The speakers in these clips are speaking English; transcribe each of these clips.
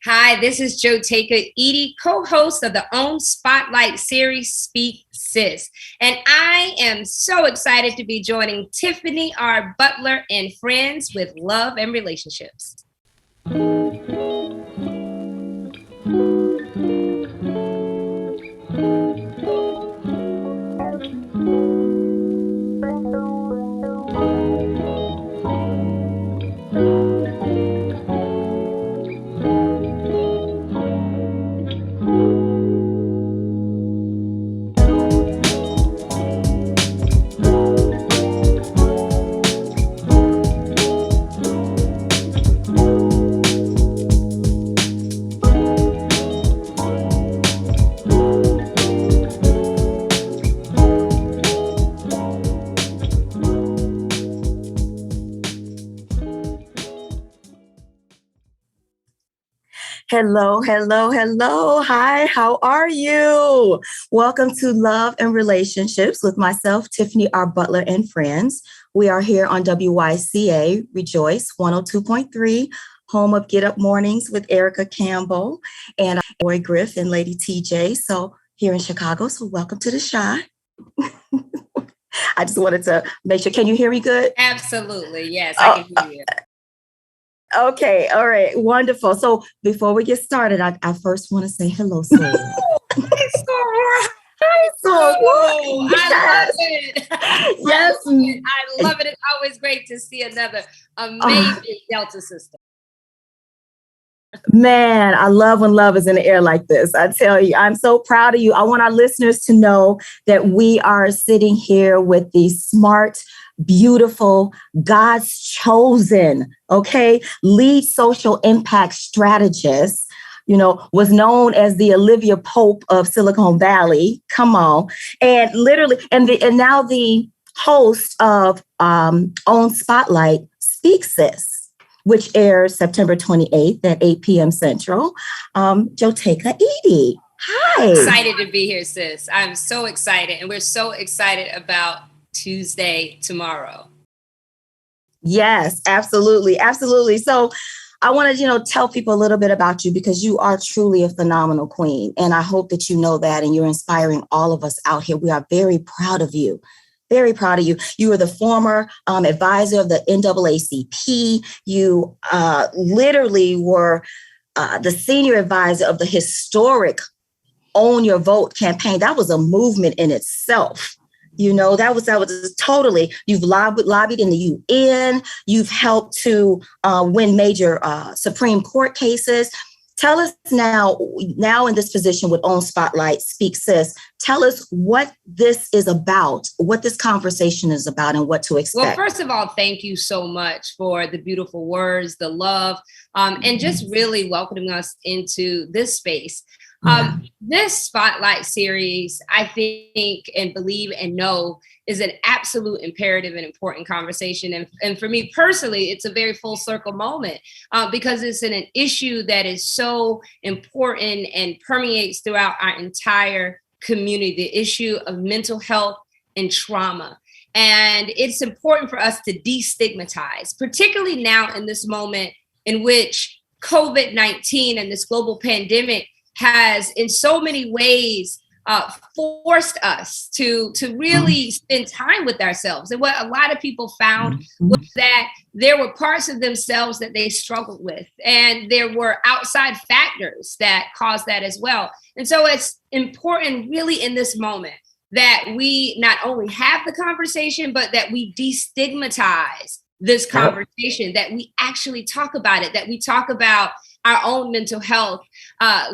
Hi, this is JOTAKA EADDY, co-host of the OWN Spotlight series, Speak SIS. And I am so excited to be joining Tiphany R, Butler and Friends with Love and Relationships. Hello, hello, hello. Hi, how are you? Welcome to Love and Relationships with myself, Tiphany R. Butler and Friends. We are here on WYCA Rejoice 102.3, home of Get Up Mornings with Erica Campbell and Boy Griff and Lady TJ. So here in Chicago. So welcome to the Shy. I just wanted to make sure. Can you hear me good? Absolutely. Yes, I can hear you. Okay. All right. Wonderful. So before we get started, I first want to say hello, Soul. Hi, Soul. Oh, I love it. Yes. I love it. It's always great to see another amazing Delta sister. Man, I love when love is in the air like this. I tell you, I'm so proud of you. I want our listeners to know that we are sitting here with the smart, beautiful, God's chosen, lead social impact strategist, was known as the Olivia Pope of Silicon Valley. Come on. And literally, and now the host of OWN Spotlight, Speak SIS, which airs September 28th at 8 p.m. Central. JOTAKA EADDY. Hi. Excited to be here, sis. I'm so excited. And we're so excited about Tuesday tomorrow. Yes, absolutely. Absolutely. So I want to, tell people a little bit about you because you are truly a phenomenal queen. And I hope that you know that and you're inspiring all of us out here. We are very proud of you. Very proud of you. You were the former advisor of the NAACP. You literally were the senior advisor of the historic Own Your Vote campaign. That was a movement in itself. That was totally, you've lobbied in the UN. You've helped to win major Supreme Court cases. Tell us now in this position with OWN Spotlight, Speak SIS, tell us what this is about, what this conversation is about, and what to expect. Well, first of all, thank you so much for the beautiful words, the love, and just really welcoming us into this space. This Spotlight series, I think and believe and know is an absolute imperative and important conversation. And for me personally, it's a very full circle moment because it's an issue that is so important and permeates throughout our entire community, the issue of mental health and trauma. And it's important for us to destigmatize, particularly now in this moment in which COVID-19 and this global pandemic has in so many ways forced us to really spend time with ourselves. And what a lot of people found was that there were parts of themselves that they struggled with, and there were outside factors that caused that as well. And so it's important really in this moment that we not only have the conversation, but that we destigmatize this conversation, that we actually talk about it, that we talk about our own mental health.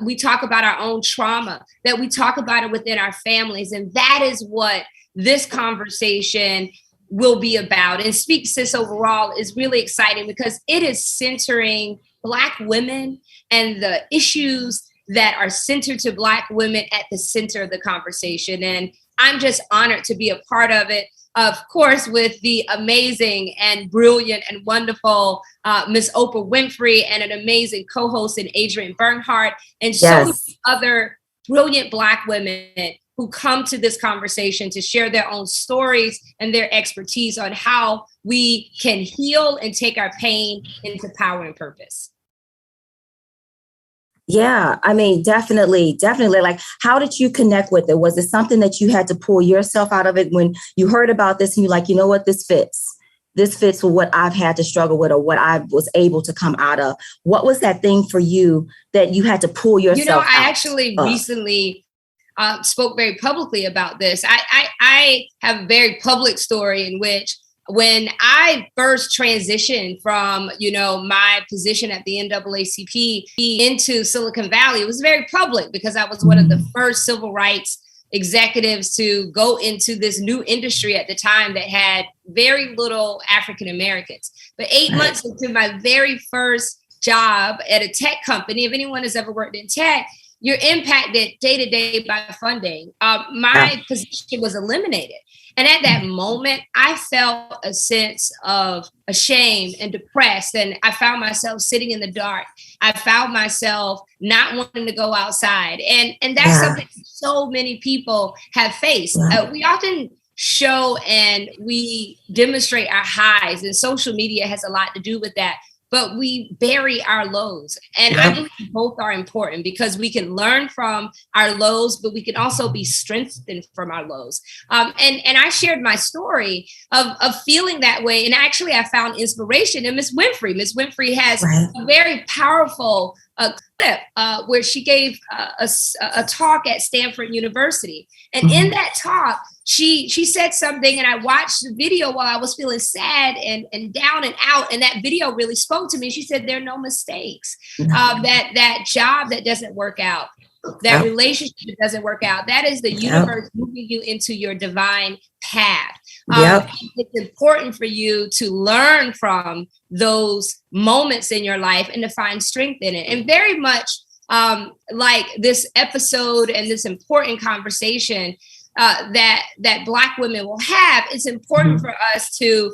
We talk about our own trauma, that we talk about it within our families. And that is what this conversation will be about. And Speak SIS overall is really exciting because it is centering Black women and the issues that are centered to Black women at the center of the conversation. And I'm just honored to be a part of it. Of course, with the amazing and brilliant and wonderful Miss Oprah Winfrey and an amazing co-host in Adrienne Bernhardt and so many other brilliant Black women who come to this conversation to share their own stories and their expertise on how we can heal and take our pain into power and purpose. Yeah, I mean, definitely. Like, how did you connect with it? Was it something that you had to pull yourself out of it when you heard about this and you're like, you know what, this fits? This fits with what I've had to struggle with or what I was able to come out of. What was that thing for you that you had to pull yourself I out actually of? recently spoke very publicly about this. I have a very public story in which when I first transitioned from, my position at the NAACP into Silicon Valley, it was very public because I was one of the first civil rights executives to go into this new industry at the time that had very little African Americans. But 8 months into my very first job at a tech company, if anyone has ever worked in tech, you're impacted day to day by funding. My position was eliminated. And at that moment, I felt a sense of ashamed and depressed. And I found myself sitting in the dark. I found myself not wanting to go outside. And that's something so many people have faced. We often show and we demonstrate our highs, and social media has a lot to do with that. But we bury our lows. And I believe both are important because we can learn from our lows, but we can also be strengthened from our lows. And I shared my story of feeling that way. And actually, I found inspiration in Miss Winfrey. Miss Winfrey has a very powerful clip where she gave a talk at Stanford University. And in that talk, she said something, and I watched the video while I was feeling sad and down and out. And that video really spoke to me. She said, there are no mistakes. That job that doesn't work out, that relationship that doesn't work out, that is the universe moving you into your divine path. It's important for you to learn from those moments in your life and to find strength in it. And very much like this episode and this important conversation that Black women will have, it's important for us to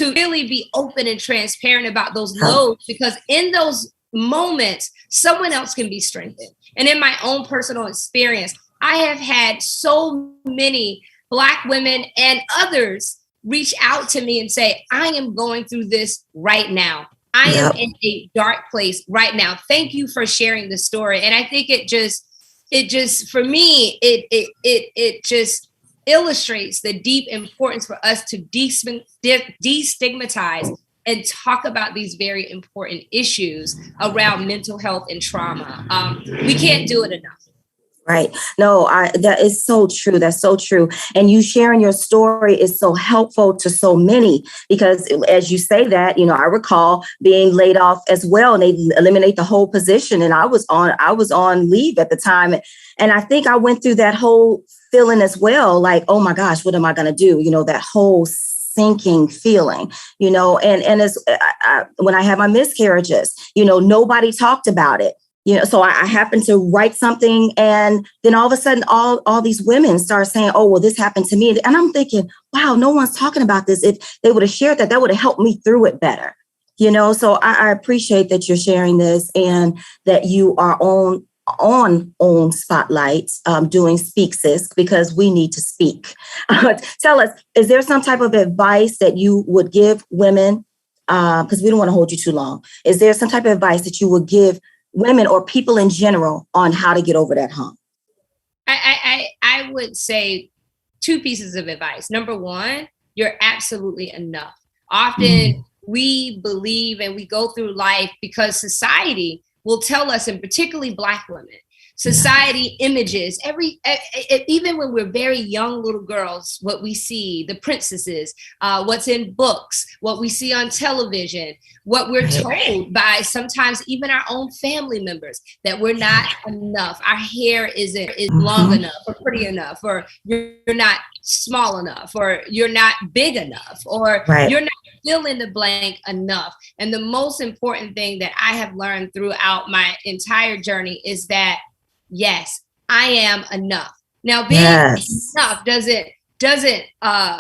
really be open and transparent about those lows, because in those moments, someone else can be strengthened. And in my own personal experience, I have had so many Black women and others reach out to me and say, I am going through this right now. I am in a dark place right now. Thank you for sharing the story. And I think it just for me, it just illustrates the deep importance for us to destigmatize and talk about these very important issues around mental health and trauma. We can't do it enough. Right. No, that is so true. That's so true. And you sharing your story is so helpful to so many, because as you say that, I recall being laid off as well, and they eliminate the whole position. And I was on leave at the time. And I think I went through that whole feeling as well. Like, oh my gosh, what am I going to do? That whole sinking feeling, and as when I had my miscarriages, nobody talked about it. So I happened to write something, and then all of a sudden, all these women start saying, oh, well, this happened to me. And I'm thinking, wow, no one's talking about this. If they would have shared that would have helped me through it better. So I appreciate that you're sharing this and that you are on spotlights doing Speak Sis, because we need to speak. Tell us, is there some type of advice that you would give women? Because we don't want to hold you too long. Is there some type of advice that you would give women or people in general on how to get over that hump? I would say 2 pieces of advice. Number 1, you're absolutely enough. Often we believe and we go through life because society will tell us, and particularly Black women, society images even when we're very young little girls, what we see, the princesses, what's in books, what we see on television, what we're told by sometimes even our own family members, that we're not enough. Our hair isn't long enough or pretty enough, or you're not small enough, or you're not big enough, or you're not fill in the blank enough. And the most important thing that I have learned throughout my entire journey is that, yes, I am enough. Now, being enough doesn't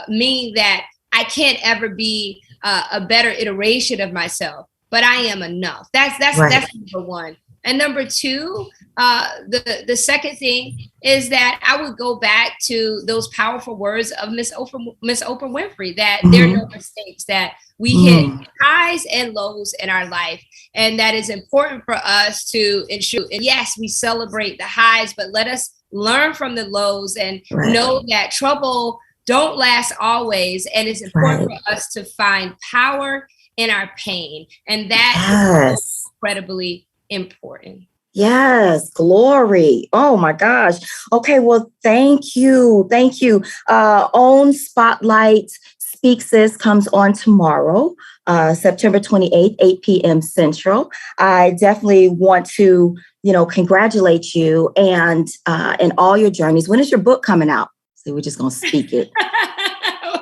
mean that I can't ever be a better iteration of myself, but I am enough. That's number 1. And number 2, the second thing is that I would go back to those powerful words of Miss Oprah Winfrey, that there are no mistakes, that We hit highs and lows in our life. And that is important for us to ensure. And yes, we celebrate the highs, but let us learn from the lows and know that trouble don't last always. And it's important for us to find power in our pain. And that is incredibly important. Yes, glory. Oh my gosh. Okay, well, thank you. Thank you. Own Spotlight Speak Sis comes on tomorrow, September 28th, 8 p.m. Central. I definitely want to, congratulate you and in all your journeys. When is your book coming out? See, we're just going to speak it.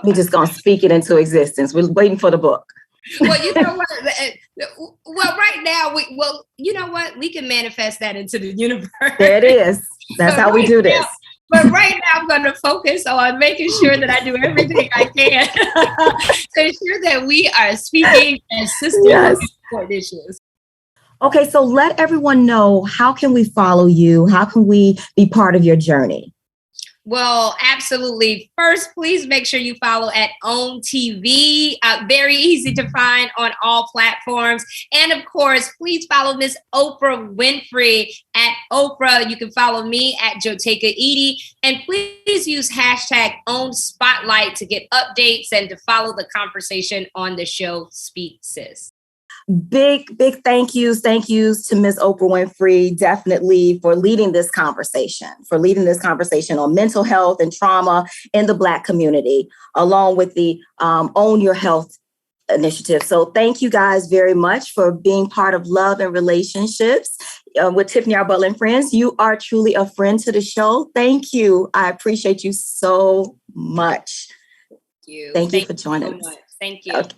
We're just going to speak it into existence. We're waiting for the book. Well, you know what? Well, right now, you know what? We can manifest that into the universe. There it is. That's how we do this. But right now, I'm going to focus on making sure that I do everything I can to ensure that we are speaking and system support issues. Okay, so let everyone know, how can we follow you? How can we be part of your journey? Well, absolutely. First, please make sure you follow at OWN TV. Very easy to find on all platforms. And of course, please follow Miss Oprah Winfrey at Oprah. You can follow me at JOTAKA EADDY. And please use hashtag #OwnSpotlight to get updates and to follow the conversation on the show Speak Sis. Big thank yous to Miss Oprah Winfrey, definitely for leading this conversation on mental health and trauma in the Black community, along with the Own Your Health initiative. So thank you guys very much for being part of Love and Relationships with Tiphany R. Butler and Friends. You are truly a friend to the show. Thank you. I appreciate you so much. Thank you. Thank you for joining us. Thank you. Okay.